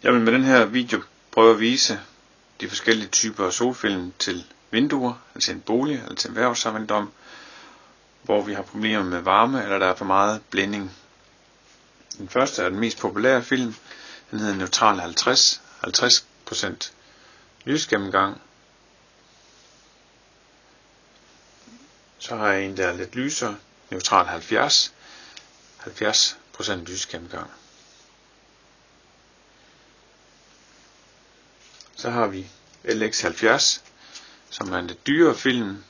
Jeg vil med den her video prøve at vise de forskellige typer af solfilm til vinduer, eller til en bolig, eller til en erhvervsejendom, hvor vi har problemer med varme, eller der er for meget blænding. Den første er den mest populære film. Den hedder Neutral 50, 50% lysgennemgang. Så har jeg en, der er lidt lysere, Neutral 70, 70% lysgennemgang. Så har vi LX70, som er en lidt dyrere film.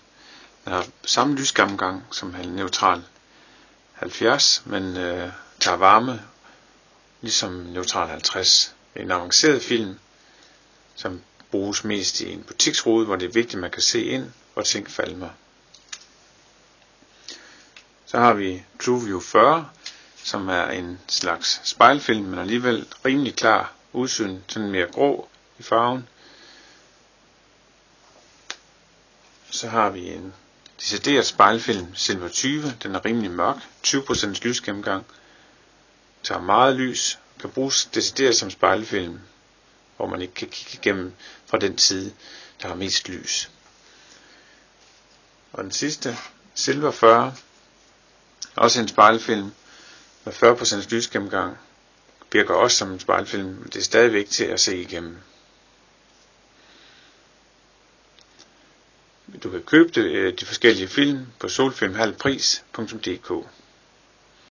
Den har samme lysgennemgang som Neutral 70, men tager varme ligesom Neutral 50. En avanceret film, som bruges mest i en butiksrude, hvor det er vigtigt, at man kan se ind, hvor ting falmer. Så har vi TrueView 40, som er en slags spejlfilm, men alligevel rimelig klar udsyn, sådan mere grå i farven. Så har vi en decideret spejlfilm, Silver 20, den er rimelig mørk, 20% lysgennemgang, tager meget lys, kan bruges decideret som spejlfilm, hvor man ikke kan kigge igennem fra den side, der har mest lys. Og den sidste, Silver 40, også en spejlfilm med 40% lysgennemgang, virker også som en spejlfilm, men det er stadigvæk til at se igennem. Du kan købe de forskellige film på solfilmhalvpris.dk.